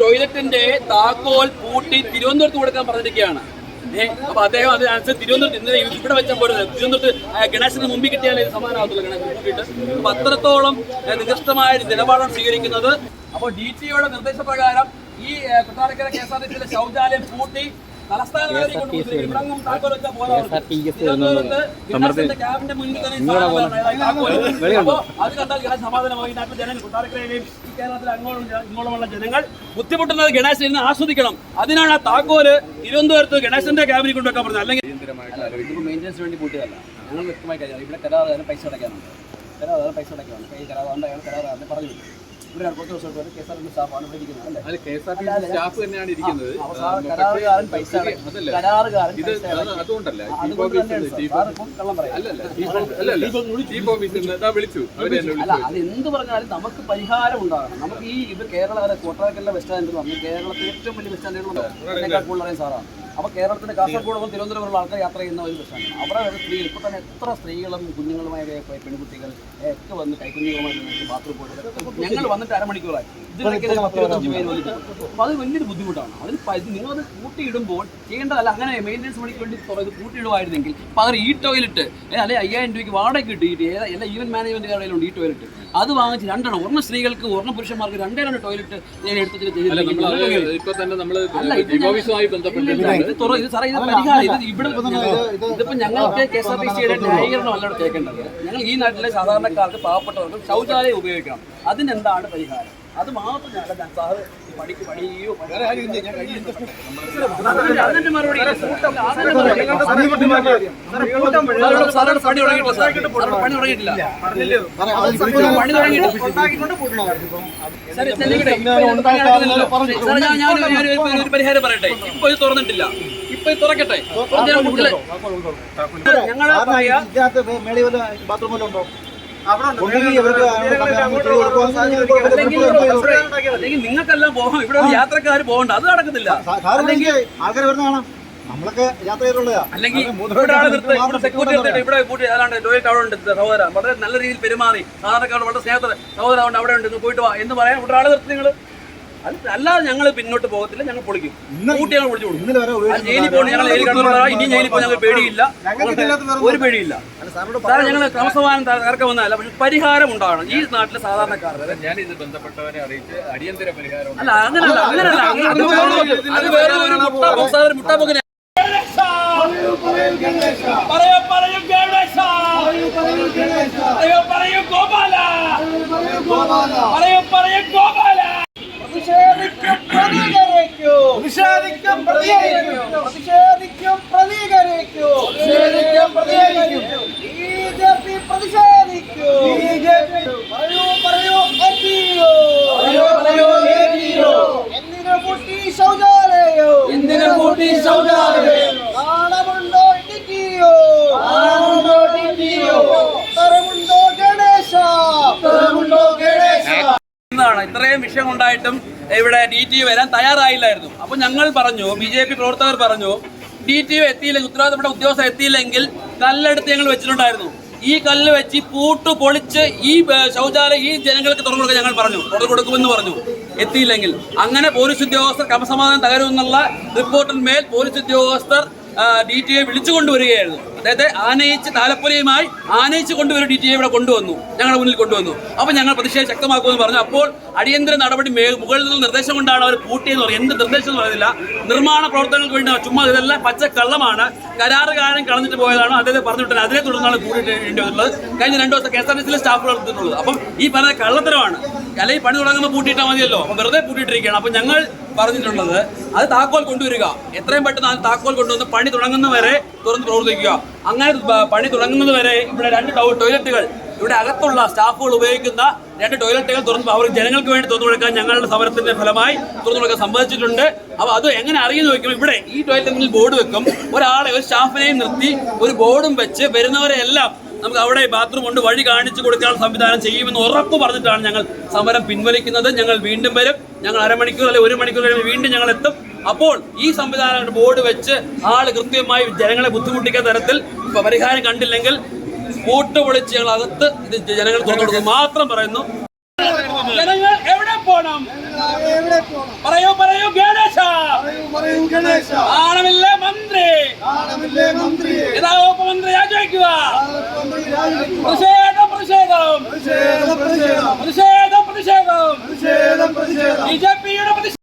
ടോയ്ലറ്റിന്റെ താക്കോൽ പൂട്ടി തിരുവനന്തപുരത്ത് കൊടുക്കാൻ പറഞ്ഞിരിക്കുകയാണ്. അപ്പൊ അദ്ദേഹം അതിനനുസരിച്ച് തിരുവനന്തപുരത്ത് ഇവിടെ വെച്ചാൽ പോരുന്നത് തിരുവനന്തപുരത്ത് ഗണേശന് മുമ്പിൽ കിട്ടിയാലേ ഇത് സമാധാനമാകത്തുള്ളൂ. ഗണേശൻ കൂട്ടിയിട്ട് അപ്പൊ അത്രത്തോളം നികൃഷ്ടമായ നിലപാടാണ് സ്വീകരിക്കുന്നത്. അപ്പോൾ DTOയുടെ നിർദ്ദേശപ്രകാരം ഈ കൊട്ടാരക്കര KSRTC ശൗചാലയം പൂട്ടി തലസ്ഥാന ക്യാബിന്റെ മുന്നിൽ തന്നെ അത് കണ്ടാൽ ഗണേശ സമാധാനമായി. നാട്ടിലെ ജനങ്ങൾ കൊട്ടാരക്കരയിലെയും ഈ കേരളത്തിലെ ഇങ്ങോളമുള്ള ജനങ്ങൾ ബുദ്ധിമുട്ടുന്നത് ഗണേശൻ ഇന്ന് ആസ്വദിക്കണം. അതിനാണ് ആ താക്കോല് തിരുവനന്തപുരത്ത് ഗണേശന്റെ ക്യാബിനിൽ കൊണ്ടുവെക്കാൻ പറഞ്ഞത്. അല്ലെങ്കിൽ മെയിൻ്റനൻസിന് വേണ്ടി പൂട്ടിയതല്ല. ഞങ്ങൾ വ്യക്തമായി കഴിഞ്ഞാൽ ഇവിടെ കരാറുകാരൻ പൈസ അടയ്ക്കാനുണ്ട്. കരാറുകാരൻ പൈസ അടയ്ക്കാനുണ്ട്. ഈ കരാറുകാരൻ അയാൾ കരാറുകാരനെ പറഞ്ഞു ഇവിടെ കുറച്ച് ദിവസമായിട്ട് KSRTC സ്റ്റാഫാണ് ഇവിടെ ഇരിക്കുന്നത്. അതെന്ത് പറഞ്ഞാലും നമുക്ക് പരിഹാരം ഉണ്ടാകണം. നമുക്ക് ഈ ഇത് കൊട്ടാരക്കര ബസ് സ്റ്റാൻഡ് എന്ന് പറഞ്ഞു കേരളത്തിലെ ഏറ്റവും വലിയ ബസ് സ്റ്റാൻഡുകൾ സാറാണ്. അപ്പോൾ കേരളത്തിന്റെ കാസർഗോഡ് തിരുവനന്തപുരമുള്ള ആൾക്കാർ യാത്ര ചെയ്യുന്ന ഒരു ബസ് സ്റ്റാൻഡ്. അവിടെ സ്ത്രീകൾ ഇപ്പോൾ തന്നെ എത്ര സ്ത്രീകളും കുഞ്ഞുങ്ങളുമായ പെൺകുട്ടികൾ ഒക്കെ വന്ന് കൈക്കുഞ്ഞുങ്ങളുമായി ബാത്റൂം പോയിട്ട് ഞങ്ങൾ വന്നിട്ട് അരമണിക്കൂറായി. ഇതിനൊക്കെ 10-25 പേര് വന്നിട്ട് അപ്പോൾ അത് വലിയൊരു ബുദ്ധിമുട്ടാണ്. അതിന് നിങ്ങളത് കൂട്ടിയിടുമ്പോൾ ചെയ്യേണ്ടതല്ല. അങ്ങനെ മെയിൻ്റനൻസ് പണിക്ക് വേണ്ടി ഇത് കൂട്ടിയിടുമായിരുന്നെങ്കിൽ പകരം ഈ ടോയ്ലറ്റ് അല്ലെങ്കിൽ 5000 രൂപയ്ക്ക് വാടകയ്ക്ക് കിട്ടി എല്ലാ ഈവൻ മാനേജ്മെൻറ്റ് കടയിലുണ്ട് ഈ ടോയ്ലറ്റ്. അത് വാങ്ങിച്ച് 2 ഒരെണ്ണം സ്ത്രീകൾക്ക് ഒരെണ്ണം പുരുഷന്മാർക്ക് 2 ടോയ്ലറ്റ് എടുത്തിട്ട് ഇതിപ്പോ ഞങ്ങൾക്ക് KSRTCയുടെ ന്യായീകരണമല്ല കേൾക്കേണ്ടത്. ഞങ്ങൾ ഈ നാട്ടിലെ സാധാരണക്കാർക്ക് പാവപ്പെട്ടവർക്ക് ശൗചാലയം ഉപയോഗിക്കണം. അതിനെന്താണ് പരിഹാരം? അത് മാത്രം സാറ് പണിക്ക് പണിയോ അതിന്റെ മറുപടി പണി തുടങ്ങിയിട്ടില്ല. ഞാൻ ഒരു പരിഹാരം പറയട്ടെ. ഇപ്പൊ ഇത് തുറന്നിട്ടില്ല. ഇപ്പൊ ഇത് തുറക്കട്ടെ. ഞങ്ങൾ അല്ലെങ്കിൽ നിങ്ങൾക്കെല്ലാം പോകാം. ഇവിടെ യാത്രക്കാർ പോകണ്ട. അത് നടക്കുന്നില്ല. ആൾക്കാർ വരുന്നതാണ് നമ്മളൊക്കെ യാത്ര ചെയ്തിട്ടുള്ളതാ. അല്ലെങ്കിൽ ഇവിടെ സെക്യൂരിറ്റി ഇവിടെ കൂട്ടി അല്ലാണ്ട് ടോയ്ലറ്റ് അവിടെ ഉണ്ട് സഹോദര വളരെ നല്ല രീതിയിൽ പെരുമാറി സാധാരണക്കാരോട് വളരെ സ്നേഹത്തോടെ സഹോദര ഉണ്ട് അവിടെ ഉണ്ട് പോയിട്ട് വാ എന്ന് പറയാൻ ഇവിടെ ആളെ നിർത്തി നിങ്ങൾ. അല്ലാതെ ഞങ്ങൾ പിന്നോട്ട് പോകത്തില്ല. ഞങ്ങൾ പൊളിക്കും. കൂട്ടി ഞങ്ങൾ പൊളിച്ചു കൊടുക്കും. ജയിലിൽ പോകണം. ഞങ്ങൾ ജയിലിൽ കണ്ടുകൊണ്ടാണ്. ഇനി ജയിലിൽ പോകാൻ ഞങ്ങൾ പേടിയില്ല. ഒരു പേടിയില്ല. സാറേ ഞങ്ങൾ ക്രമസമാധാനം തകർക്കം വന്നതല്ല. പക്ഷെ പരിഹാരം ഉണ്ടാകണം ഈ നാട്ടിലെ സാധാരണക്കാർക്ക്. ഞാനിത് ബന്ധപ്പെട്ടവരെ അറിയിച്ച് അടിയന്തര പരിഹാരം. അല്ല അങ്ങനല്ല അങ്ങനല്ല അത് വേറെ ഒരു മുട്ടാപ്പൊക്കിനെ ഇത്രയും വിഷയം ഉണ്ടായിട്ടും ഇവിടെ DTO വരാൻ തയ്യാറായില്ലായിരുന്നു. അപ്പൊ ഞങ്ങൾ പറഞ്ഞു, BJP പ്രവർത്തകർ പറഞ്ഞു, DTO എത്തിയില്ലെങ്കിൽ ഉത്തരവാദിത്തപ്പെട്ട ഉദ്യോഗസ്ഥർ എത്തിയില്ലെങ്കിൽ കല്ലെടുത്ത് ഞങ്ങൾ വെച്ചിട്ടുണ്ടായിരുന്നു. ഈ കല്ല് വെച്ച് പൂട്ട് പൊളിച്ച് ഈ ശൗചാലയം ഈ ജനങ്ങൾക്ക് തുറന്നു കൊടുക്കാൻ ഞങ്ങൾ പറഞ്ഞു, തുറന്നു കൊടുക്കുമെന്ന് പറഞ്ഞു. എത്തിയില്ലെങ്കിൽ അങ്ങനെ പോലീസ് ഉദ്യോഗസ്ഥർ ക്രമസമാധാനം തകരുമെന്നുള്ള റിപ്പോർട്ടിന്മേൽ പോലീസ് ഉദ്യോഗസ്ഥർ DTO വിളിച്ചുകൊണ്ടുവരികയായിരുന്നു. അതായത് ആനയിച്ച് താലപ്പൊലിയുമായി ആനയിച്ച് കൊണ്ടുവരും DTO ഇവിടെ കൊണ്ടുവന്നു, ഞങ്ങളുടെ മുന്നിൽ കൊണ്ടുവന്നു. അപ്പോൾ ഞങ്ങൾ പ്രതിഷേധം ശക്തമാക്കുമെന്ന് പറഞ്ഞു. അപ്പോൾ അടിയന്തര നടപടി മുകളിൽ നിന്ന് നിർദ്ദേശം കൊണ്ടാണ് അവർ പൂട്ടിയെന്ന് പറയും. എന്ത് നിർദ്ദേശം എന്ന് പറയുന്നില്ല. നിർമ്മാണ പ്രവർത്തനങ്ങൾക്ക് വേണ്ടി ചുമ്മാ ഇതെല്ലാം പച്ചക്കള്ളമാണ്. കരാറുകാരൻ കളഞ്ഞിട്ട് പോയതാണ്. അദ്ദേഹത്തെ പറഞ്ഞിട്ടില്ല. അതിനെ തുടർന്നാണ് കൂട്ടിയിട്ടേണ്ടി വന്നിട്ടുള്ളത്. കഴിഞ്ഞ 2 ദിവസം KSRTCയിലെ സ്റ്റാഫുകൾ എടുത്തിട്ടുള്ളത്. അപ്പം ഈ പറഞ്ഞ കള്ളത്തരമാണ്. അല്ലെങ്കിൽ പണി തുടങ്ങുമ്പോൾ പൂട്ടിയിട്ടാൽ മതിയല്ലോ. അപ്പം വെറുതെ പൂട്ടിയിട്ടിരിക്കുകയാണ്. അപ്പം ഞങ്ങൾ പറഞ്ഞിട്ടുള്ളത് അത് താക്കോൽ കൊണ്ടുവരിക. എത്രയും പെട്ടെന്ന് ആ താക്കോൽ കൊണ്ടുവന്ന് പണി തുടങ്ങുന്നവരെ തുറന്ന് പ്രവർത്തിക്കുക. അങ്ങനെ പണി തുടങ്ങുന്നത് വരെ ഇവിടെ 2 ടോയ്ലറ്റുകൾ ഇവിടെ അകത്തുള്ള സ്റ്റാഫുകൾ ഉപയോഗിക്കുന്ന 2 ടോയ്ലറ്റുകൾ തുറന്ന് അവർ ജനങ്ങൾക്ക് വേണ്ടി തുറന്നു കൊടുക്കാൻ ഞങ്ങളുടെ സമരത്തിന്റെ ഫലമായി തുറന്നു കൊടുക്കാൻ സംബന്ധിച്ചിട്ടുണ്ട്. അപ്പോൾ അത് എങ്ങനെ അറിയുന്നു നോക്കുമ്പോൾ ഇവിടെ ഈ ടോയ്ലറ്റിൽ ബോർഡ് വെക്കും. ഒരാളെ ഒരു സ്റ്റാഫിനെയും നിർത്തി ഒരു ബോർഡും വെച്ച് വരുന്നവരെ എല്ലാം നമുക്ക് അവിടെ ബാത്റൂം കൊണ്ട് വഴി കാണിച്ചു കൊടുക്കാനുള്ള സംവിധാനം ചെയ്യുമെന്ന് ഉറപ്പ് പറഞ്ഞിട്ടാണ് ഞങ്ങൾ സമരം പിൻവലിക്കുന്നത്. ഞങ്ങൾ വീണ്ടും വരും. ഞങ്ങൾ അരമണിക്കൂർ അല്ലെങ്കിൽ 1 മണിക്കൂർ കഴിഞ്ഞ് വീണ്ടും ഞങ്ങൾ എത്തും. അപ്പോൾ ഈ സംവിധാനം ബോർഡ് വെച്ച് ആള് കൃത്യമായി ജനങ്ങളെ ബുദ്ധിമുട്ടിക്കുന്ന തരത്തിൽ പരിഹാരം കണ്ടില്ലെങ്കിൽ പൂട്ട് പൊളിച്ച് ഞങ്ങൾ അകത്ത് ഇത് ജനങ്ങൾ തുറന്നു കൊടുക്കും മാത്രം പറയുന്നു. ജനങ്ങൾ എവിടെ പോണം? എവിടെ പോണം? പറയൂ പറയൂ ഗണേശ. പറയൂ ഗണേശ. ആണമില്ലേ മന്ത്രി? ആണമില്ലേ മന്ത്രി? ഇതാ ഉപമന്ത്രി രാജിവെക്കുക. മന്ത്രി രാജിവെക്കുക. പ്രതിഷേധം പ്രതിഷേധം പ്രതിഷേധം പ്രതിഷേധം പ്രതിഷേധം പ്രതിഷേധം പ്രതിഷേധം പ്രതിഷേധം ബി.ജെ.പിയുടെ